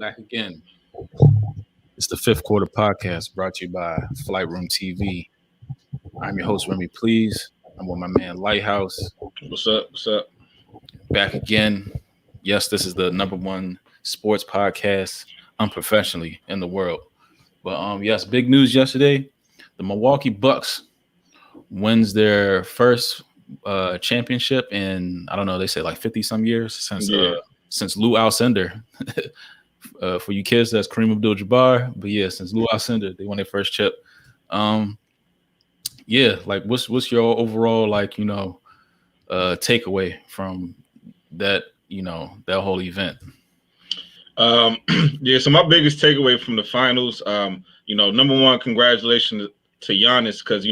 Back again. It's the Fifth Quarter Podcast brought to you by Flight Room TV. I'm your host, Remy Please. I'm with my man, Lighthouse. What's up? What's up? Back again. Yes, this is the number one sports podcast unprofessionally in the world. But yes, big news yesterday. The Milwaukee Bucks wins their first championship in, I don't know, they say like 50 some years since Lou Alcindor. For you kids, that's Kareem Abdul-Jabbar. But yeah, since Lou Alcindor, they won their first chip. Like what's your overall takeaway from that that whole event? So my biggest takeaway from the finals, number one, congratulations to Giannis, because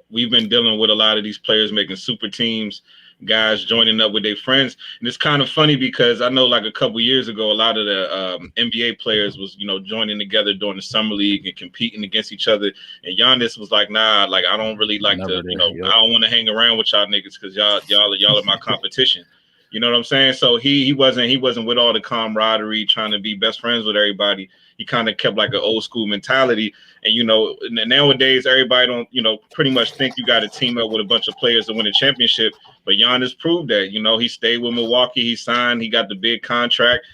we've been dealing with a lot of these players making super teams, guys joining up with their friends, and it's kind of funny because I know like a couple years ago, a lot of the NBA players was joining together during the summer league and competing against each other, and Giannis was like, nah, like I don't really like to, I don't want to hang around with y'all niggas because y'all are my competition. You know what I'm saying? So he wasn't with all the camaraderie, trying to be best friends with everybody. He kind of kept like an old school mentality. And nowadays everybody don't pretty much think you got to team up with a bunch of players to win a championship. But Giannis proved that. He stayed with Milwaukee. He signed. He got the big contract.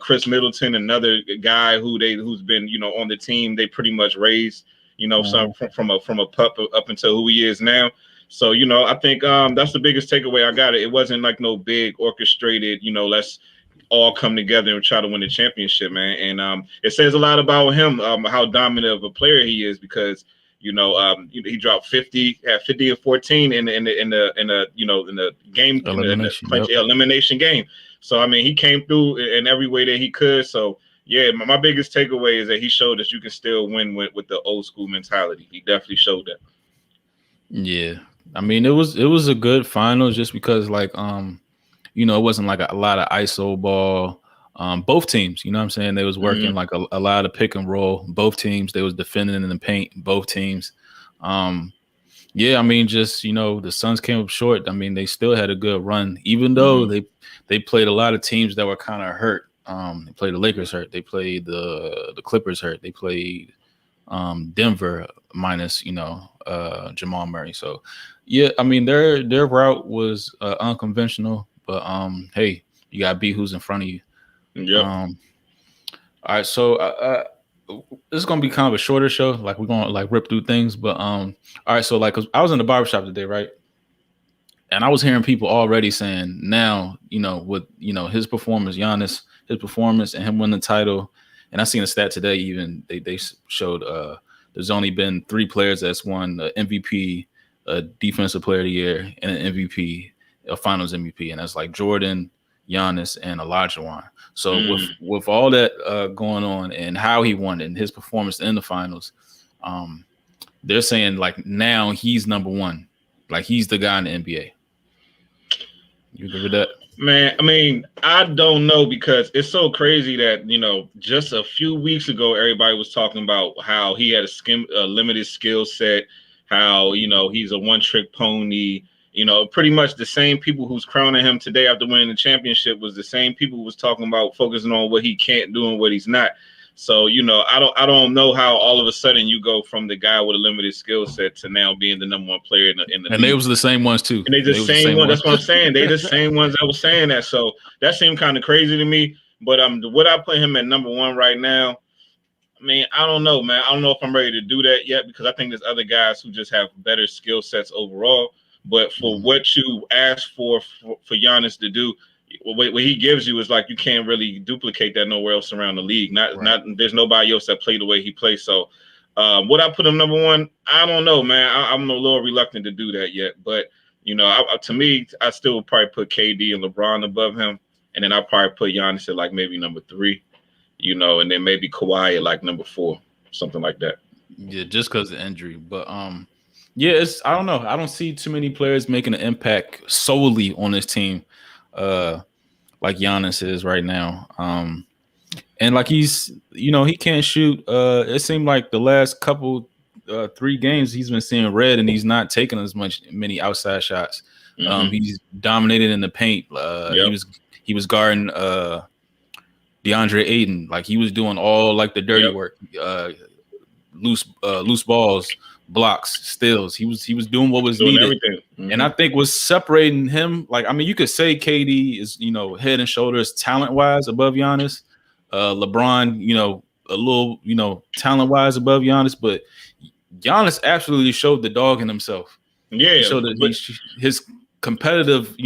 Chris Middleton, another guy who's been on the team. They pretty much raised some from a pup up until who he is now. So, I think that's the biggest takeaway I got. It wasn't like no big orchestrated, let's all come together and try to win the championship, man. And it says a lot about him, how dominant of a player he is, because, he dropped 50 and 14 in the game, elimination game. So, I mean, he came through in every way that he could. So, yeah, my biggest takeaway is that he showed that you can still win with the old school mentality. He definitely showed that. Yeah. I mean, it was a good final just because it wasn't like a lot of ISO ball. Both teams, you know what I'm saying? They was working like a lot of pick and roll. Both teams, they was defending in the paint, both teams. I mean, just, the Suns came up short. I mean, they still had a good run, even though they played a lot of teams that were kind of hurt. They played the Lakers hurt. They played the Clippers hurt. They played Denver minus, Jamal Murray. So, yeah, I mean, their route was unconventional, but hey, you got to beat who's in front of you. Yeah. All right, so this is gonna be kind of a shorter show. Like we're gonna like rip through things, but all right. So like, 'cause I was in the barbershop today, right? And I was hearing people already saying now, with his performance, Giannis, his performance, and him winning the title. And I seen a stat today. Even they showed there's only been 3 players that's won the MVP, a Defensive Player of the Year, and an MVP, a Finals MVP, and that's like Jordan, Giannis, and Olajuwon. So with all that going on and how he won it and his performance in the finals, they're saying like now he's number one, like he's the guy in the NBA. You agree with that? Man, I mean, I don't know, because it's so crazy that, just a few weeks ago, everybody was talking about how he had a limited skill set, how, he's a one-trick pony. Pretty much the same people who's crowning him today after winning the championship was the same people who was talking about focusing on what he can't do and what he's not. So, I don't know how all of a sudden you go from the guy with a limited skill set to now being the number one player in the and league. They was the same ones too. And they the same ones. That's what I'm saying. They the same ones that was saying that. So that seemed kind of crazy to me. But would I put him at number one right now? I mean, I don't know, man. I don't know if I'm ready to do that yet, because I think there's other guys who just have better skill sets overall. But for what you asked for Giannis to do, what he gives you is like you can't really duplicate that nowhere else around the league. Not there's nobody else that played the way he plays. So would I put him number one? I don't know, man. I'm a little reluctant to do that yet. But to me, I still would probably put KD and LeBron above him, and then I'll probably put Giannis at like maybe number 3, and then maybe Kawhi at like number 4, something like that. Yeah, just because of injury. But yeah, I don't know. I don't see too many players making an impact solely on this team, like Giannis is right now. And like he's, he can't shoot. It seemed like the last couple 3 games he's been seeing red, and he's not taking many outside shots. He's dominated in the paint. He was guarding DeAndre Ayton, like he was doing all like the dirty Yep. work, loose balls, blocks, steals. He was doing what was Doing needed. everything. And I think what's separating him, like, I mean, you could say KD is, head and shoulders talent wise above Giannis. LeBron, a little, talent wise above Giannis, but Giannis absolutely showed the dog in himself. He Yeah, showed that but his competitive,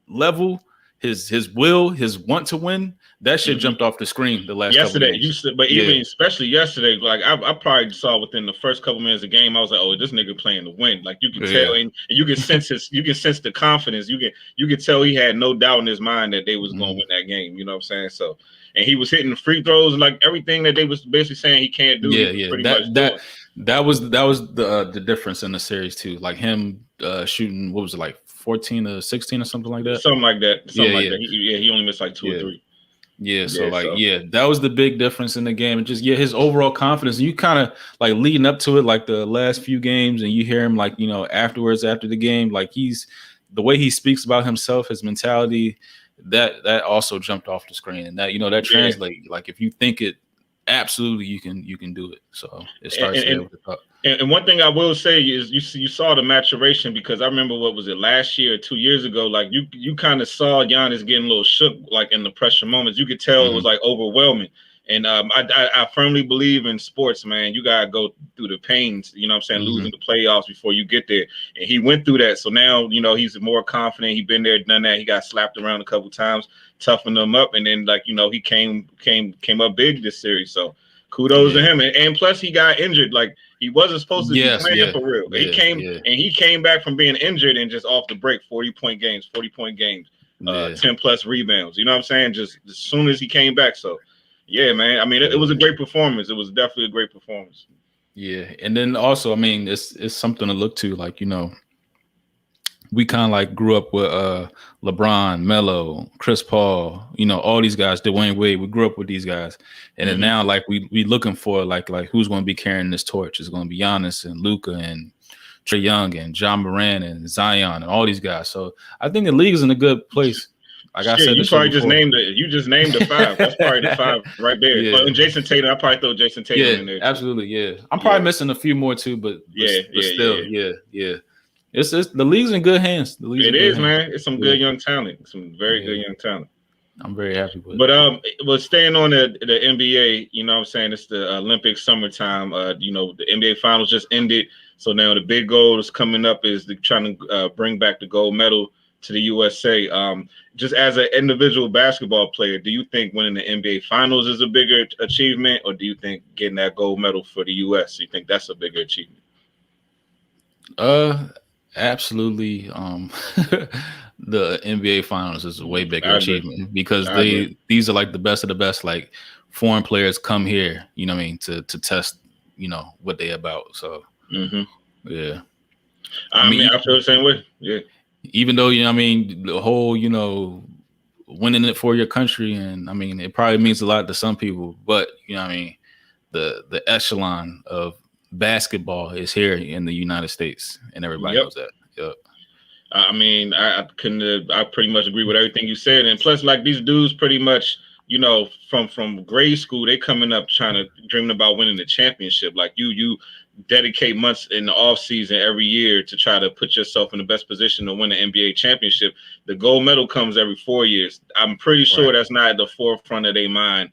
level, his will, his want to win. That shit jumped off the screen the last couple of yesterday, games. but Yeah, even especially yesterday, like I probably saw within the first couple minutes of the game, I was like, oh, this nigga playing to win. Like you can tell, yeah. and you can sense you can sense the confidence. You can tell he had no doubt in his mind that they was going to win that game. You know what I'm saying? So, and he was hitting free throws, and like everything that they was basically saying he can't do, he was pretty much doing. That was the difference in the series too. Like him shooting, what was it, like 14 or 16 or something like that? Something like that. Something like Yeah. that. He only missed like two or three. Yeah, so that was the big difference in the game. And just his overall confidence. You kind of like leading up to it, like the last few games, and you hear him like, afterwards, after the game, like the way he speaks about himself, his mentality, that also jumped off the screen. And that translate. Like if you think it, absolutely you can do it. So it starts there with the cup. And one thing I will say is you saw the maturation, because I remember, what was it, last year or 2 years ago, like you kind of saw Giannis getting a little shook, like in the pressure moments. You could tell it was like overwhelming. And I firmly believe in sports, man. You gotta go through the pains, you know what I'm saying, losing the playoffs before you get there. And he went through that. So now, he's more confident. He been there, done that. He got slapped around a couple times, toughened them up, and then he came up big this series. So kudos to him. And plus he got injured. Like he wasn't supposed to be playing for real. He came back from being injured and just off the break, 40-point games, 10 plus rebounds. You know what I'm saying? Just as soon as he came back. So yeah, man. I mean, it was a great performance. It was definitely a great performance. Yeah, and then also, I mean, it's something to look to. Like, we kind of like grew up with LeBron, Melo, Chris Paul, all these guys, Dwayne Wade. We grew up with these guys, and then now like we looking for like who's going to be carrying this torch? It's going to be Giannis and Luka and Trae Young and John Moran and Zion and all these guys. So I think the league is in a good place. Like I said, you probably just named it. You just named the five. That's probably the five right there. Yeah. And Jason Tatum, I probably throw Jason Tatum in there too. Absolutely, yeah. I'm probably missing a few more too, but still. It's the league's in good hands. It is, man. It's some good young talent. Some very good young talent. I'm very happy with it. But staying on the NBA, you know what I'm saying? It's the Olympic summertime. The NBA finals just ended. So now the big goal is coming up is trying to bring back the gold medal to the USA. Just as an individual basketball player, do you think winning the NBA finals is a bigger achievement, or do you think getting that gold medal for the US, you think that's a bigger achievement? Absolutely. The NBA finals is a way bigger achievement, because these are like the best of the best. Like foreign players come here, you know what I mean, to test, what they about. So yeah. I mean, I feel the same way. Yeah. Even though, the whole, winning it for your country, and I mean, it probably means a lot to some people, but the echelon of basketball is here in the United States, and everybody knows that. Yep. I mean, I pretty much agree with everything you said, and plus, like, these dudes pretty much, from grade school, they coming up dreaming about winning the championship. Like you dedicate months in the off season every year to try to put yourself in the best position to win the NBA championship. The gold medal comes every 4 years. I'm pretty sure that's not at the forefront of their mind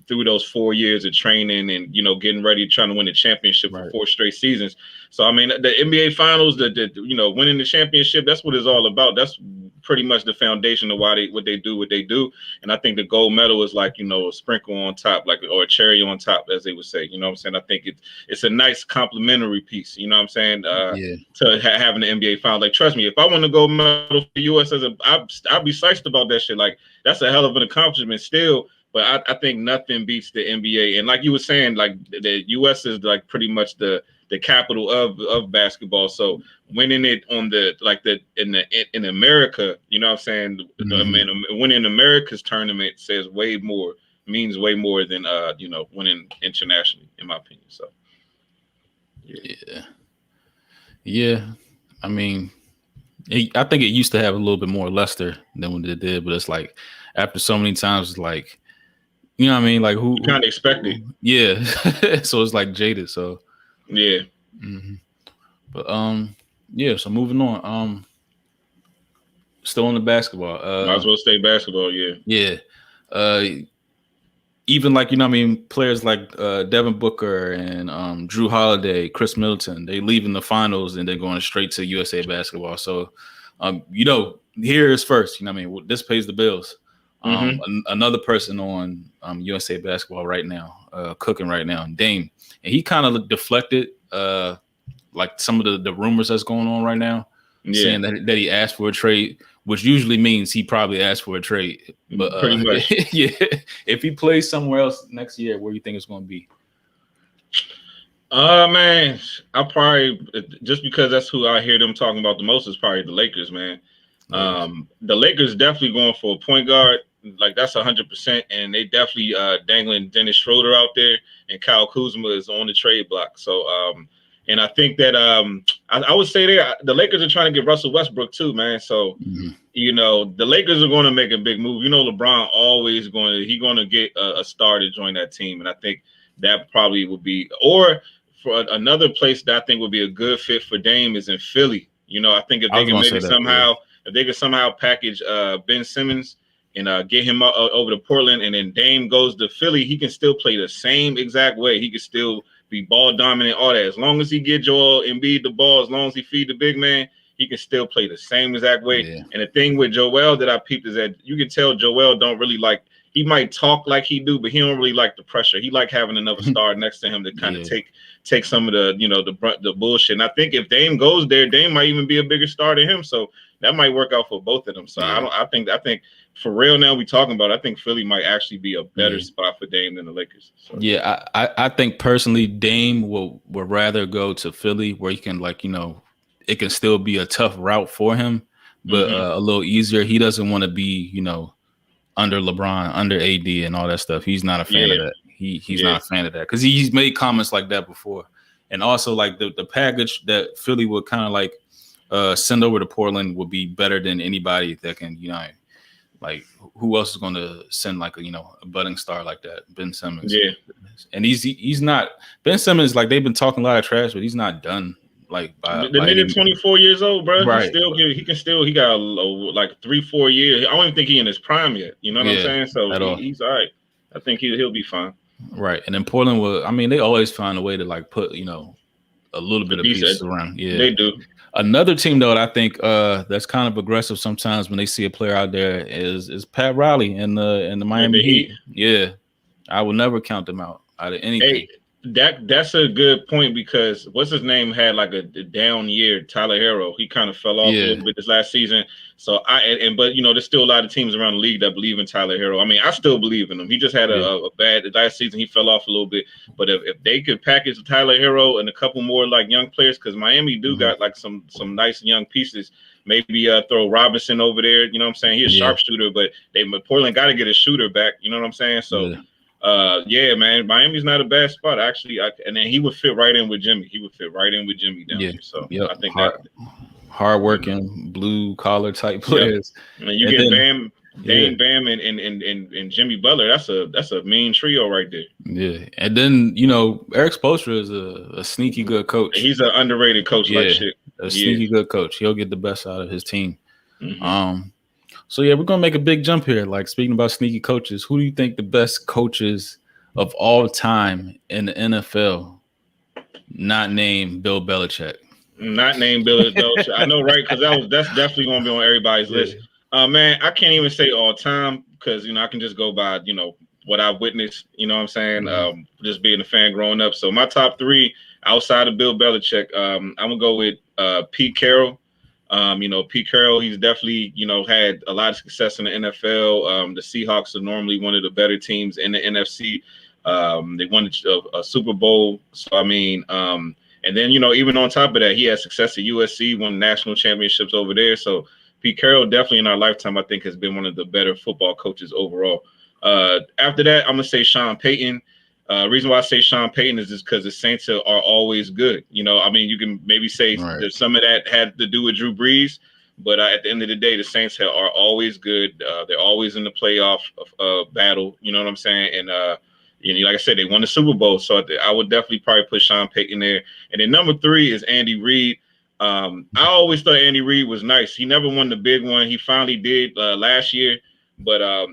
through those 4 years of training and, getting ready, trying to win the championship for 4 straight seasons. So, I mean, the NBA finals, winning the championship, that's what it's all about. That's pretty much the foundation of what they do. And I think the gold medal is like, a sprinkle on top, like, or a cherry on top, as they would say. You know what I'm saying? I think it's a nice complimentary piece, you know what I'm saying? To having the NBA final. Like, trust me, if I want to go medal for the US I'd be psyched about that shit. Like, that's a hell of an accomplishment still. But I think nothing beats the NBA. And like you were saying, like the US is like pretty much the capital of basketball. So winning it on in America, you know what I'm saying? Winning America's tournament means way more than winning internationally, in my opinion. So yeah. I mean, I think it used to have a little bit more luster than what it did, but it's like after so many times, it's like You know what I mean? Like You kind of expect it. yeah. So it's like jaded. So Yeah. but yeah. So moving on. Still on the basketball. Might as well stay basketball. Yeah. Yeah. Uh, even like you know what I mean, players like Devin Booker and Drew Holiday, Chris Middleton, they leaving the finals and they're going straight to USA basketball. So you know, here is first. You know what I mean? This pays the bills. Another person on USA basketball right now, cooking right now, Dame, and he kind of deflected like some of the rumors that's going on right now, Yeah. saying that he asked for a trade, which usually means he probably asked for a trade. But Pretty much. yeah, if he plays somewhere else next year, where do you think it's going to be? Man, I probably just because that's who I hear them talking about the most is probably the Lakers, man. The Lakers definitely going for a point guard, like that's 100%, and they definitely dangling Dennis Schroeder out there, and Kyle Kuzma is on the trade block. So, and I think that I would say the Lakers are trying to get Russell Westbrook too, man. So. You know, the Lakers are going to make a big move. You know, LeBron always going to get a star to join that team. And I think that probably would be, or for another place that I think would be a good fit for Dame is in Philly. You know, I think if they can maybe somehow, if they could somehow package Ben Simmons and get him over to Portland, and then Dame goes to Philly, he can still play the same exact way. He can still be ball dominant, all that. As long as he get Joel Embiid the ball, as long as he feed the big man, he can still play the same exact way. Yeah. And the thing with Joel that I peeped is that you can tell Joel don't really like, he might talk like he do, but he don't really like the pressure. He like having another star next to him to kind of take some of the, you know, the bullshit. And I think if Dame goes there, Dame might even be a bigger star than him. So that might work out for both of them. So I think for real now we talking about, I think Philly might actually be a better spot for Dame than the Lakers. So. Yeah, I think personally Dame would rather go to Philly where he can, like, you know, it can still be a tough route for him, but a little easier. He doesn't want to be, you know, under LeBron, under AD and all that stuff. He's not a fan of that. He's not a fan of that because he's made comments like that before. And also like the package that Philly would kind of like send over to Portland would be better than anybody that can, you know, like who else is going to send like a, you know, a budding star like that? Ben Simmons. Yeah. And he's not, Ben Simmons, like they've been talking a lot of trash, but he's not done. Like by the nigga 24 years old, bro. Right. He got like 3-4 years. I don't even think he in his prime yet. You know what I'm saying? So he's all right. I think he'll be fine. Right. And then Portland will, I mean, they always find a way to like put, you know, a little bit of pieces around. Yeah, they do. Another team though, I think that's kind of aggressive sometimes when they see a player out there is Pat Riley in the Miami Heat. Yeah. I will never count them out of anything. Hey, that's a good point because what's his name had like a down year, Tyler Herro. He kind of fell off a little bit this last season. So but you know, there's still a lot of teams around the league that believe in Tyler Herro. I mean, I still believe in him. He just had a bad last season. He fell off a little bit. But if they could package Tyler Herro and a couple more like young players, because Miami do got like some nice young pieces. Maybe throw Robinson over there. You know what I'm saying? He's a sharpshooter, but Portland got to get a shooter back. You know what I'm saying? So. Man, Miami's not a bad spot actually. And then he would fit right in with Jimmy. He would fit right in with Jimmy down there. So I think hard-working, blue-collar type players. And you get Bam, and Jimmy Butler. That's a mean trio right there. Yeah, and then you know Eric Spoelstra is a sneaky good coach. He's an underrated coach, like shit. A sneaky good coach. He'll get the best out of his team. So yeah, we're gonna make a big jump here. Like speaking about sneaky coaches, who do you think the best coaches of all time in the NFL? Not named Bill Belichick. Not named Bill Belichick. I know, right? Because that's definitely gonna be on everybody's list. Man, I can't even say all time because you know I can just go by what I've witnessed. You know what I'm saying? Just being a fan growing up. So my top three outside of Bill Belichick, I'm gonna go with Pete Carroll. Pete Carroll, he's definitely, had a lot of success in the NFL. The Seahawks are normally one of the better teams in the NFC. They won a Super Bowl. So, I mean, and then, even on top of that, he had success at USC, won national championships over there. So Pete Carroll definitely in our lifetime, I think, has been one of the better football coaches overall. After that, I'm going to say Sean Payton. Reason why I say Sean Payton is just because the Saints are always good. You can maybe say that some of that had to do with Drew Brees, But at the end of the day, the Saints are always good. They're always in the playoff battle. You know what I'm saying? And like I said, they won the Super Bowl, so I would definitely probably put Sean Payton there. And then number 3 is Andy Reid. I always thought Andy Reid was nice. He never won the big one. He finally did last year. But I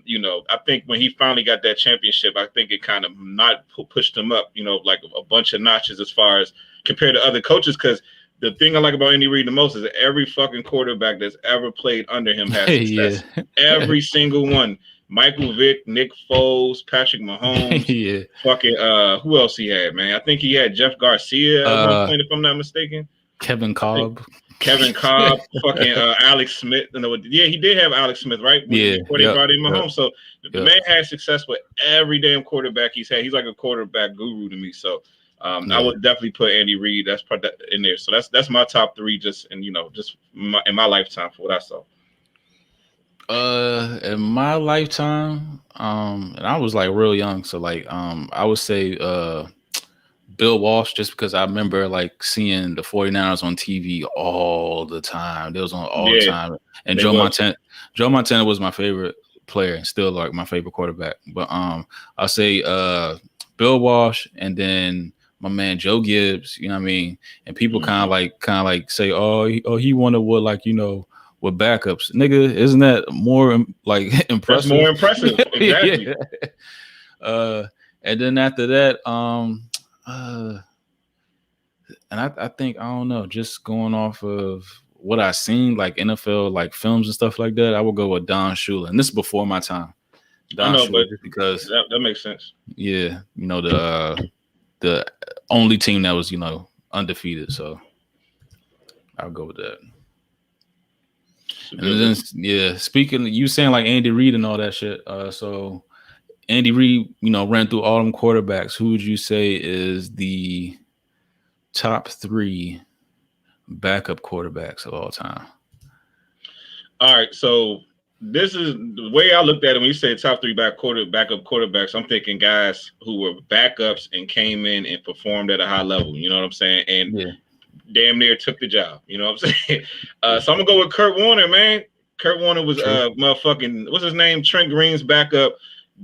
think when he finally got that championship, I think it kind of not pushed him up, like a bunch of notches as far as compared to other coaches. Because the thing I like about Andy Reid the most is that every fucking quarterback that's ever played under him has Yeah. success. Every single one. Michael Vick, Nick Foles, Patrick Mahomes, Yeah. fucking who else he had, man? I think he had Jeff Garcia at one point, if I'm not mistaken. Kevin Cobb. Kevin Cobb, fucking Alex Smith. Yeah, he did have Alex Smith, right? Before they brought in Mahomes. So the man had success with every damn quarterback he's had. He's like a quarterback guru to me. So I would definitely put Andy Reid. That's part in there. So that's my top 3, just in my lifetime for what I saw. In my lifetime, and I was like real young, so like I would say Bill Walsh, just because I remember like seeing the 49ers on TV all the time. They was on all the time. And Joe Montana was my favorite player and still like my favorite quarterback. But I'll say Bill Walsh, and then my man Joe Gibbs, you know what I mean? And people kind of like say, he wanted what, like, with backups. Nigga, isn't that more like impressive? That's more impressive. Exactly. And then after that, and I think, I don't know, just going off of what I seen, like NFL, like films and stuff like that, I would go with Don Shula. And this is before my time. Don Shula, but just because that makes sense. Yeah, the only team that was, undefeated. So I'll go with that. And then, speaking, you saying like Andy Reid and all that shit. So Andy Reid, ran through all them quarterbacks. Who would you say is the top 3 backup quarterbacks of all time? All right, so this is the way I looked at it. When you say top 3 backup quarterbacks, I'm thinking guys who were backups and came in and performed at a high level. You know what I'm saying? And damn near took the job. You know what I'm saying? So I'm gonna go with Kurt Warner, man. Kurt Warner was motherfucking, what's his name? Trent Green's backup.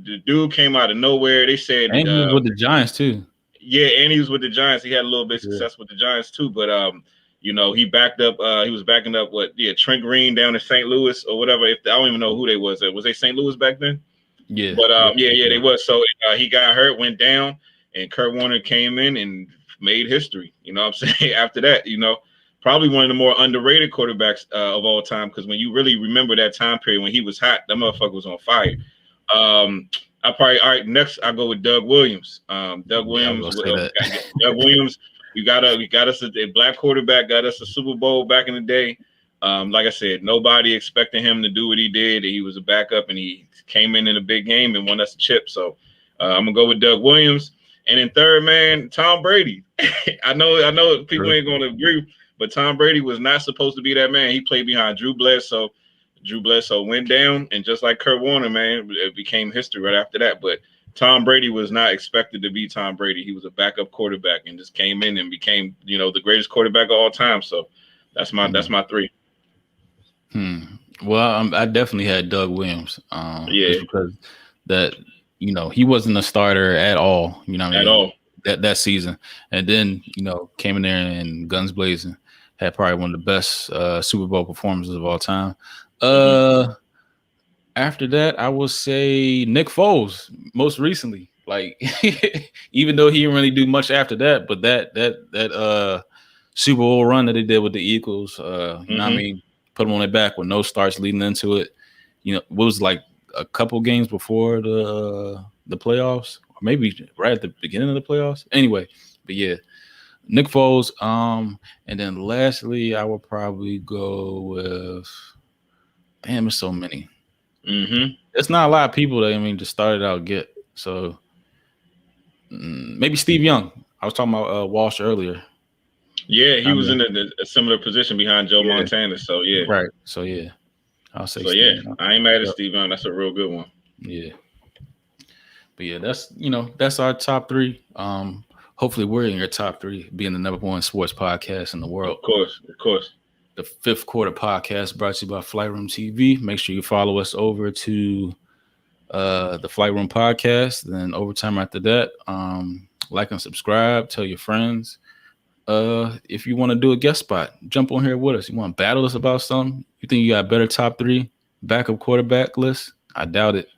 The dude came out of nowhere. They said, and he was with the Giants too. Yeah, and he was with the Giants. He had a little bit of success with the Giants too. But he backed up. He was backing up Trent Green down in St. Louis or whatever. I don't even know who they was. Was they St. Louis back then? Yeah. But they was. So he got hurt, went down, and Kurt Warner came in and made history. You know what I'm saying? After that, probably one of the more underrated quarterbacks of all time, because when you really remember that time period when he was hot, that motherfucker was on fire. Next I go with Doug Williams. Doug Williams, you got us a black quarterback, got us a Super Bowl back in the day. Like I said, nobody expected him to do what he did. He was a backup, and he came in a big game and won us a chip. So I'm gonna go with Doug Williams. And in third, man, Tom Brady. I know people ain't gonna agree, but Tom Brady was not supposed to be that man. He played behind Drew Bledsoe. Drew Bledsoe went down, and just like Kurt Warner, man, it became history right after that. But Tom Brady was not expected to be Tom Brady. He was a backup quarterback and just came in and became, the greatest quarterback of all time. So that's my 3. Well, I definitely had Doug Williams. Just because that, he wasn't a starter at all. You know what I mean? At all. That season, and then came in there and guns blazing, had probably one of the best Super Bowl performances of all time. After that, I will say Nick Foles. Most recently, like even though he didn't really do much after that, but that Super Bowl run that they did with the Eagles, you know what I mean, put them on their back with no starts leading into it. It was like a couple games before the playoffs, or maybe right at the beginning of the playoffs. Anyway, but yeah, Nick Foles. And then lastly, I would probably go with. Damn, there's so many. It's not a lot of people that just started out get. So maybe Steve Young. I was talking about Walsh earlier. Yeah, he was in a similar position behind Joe Montana. So yeah, right. So yeah, I'll say. So Steve Young. I ain't mad at Steve Young. That's a real good one. Yeah. But yeah, that's our top 3. Hopefully we're in your top 3, being the #1 sports podcast in the world. Of course. the Fifth Quarter Podcast brought to you by Flight Room TV. Make sure you follow us over to the Flight Room Podcast. Then overtime after that, like and subscribe. Tell your friends. If you want to do a guest spot, jump on here with us. You want to battle us about something? You think you got better top 3 backup quarterback list? I doubt it.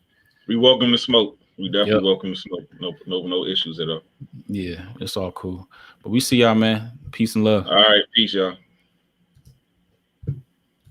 We welcome the smoke. We definitely welcome the smoke. No issues at all. Yeah, it's all cool. But we see y'all, man. Peace and love. All right, peace, y'all.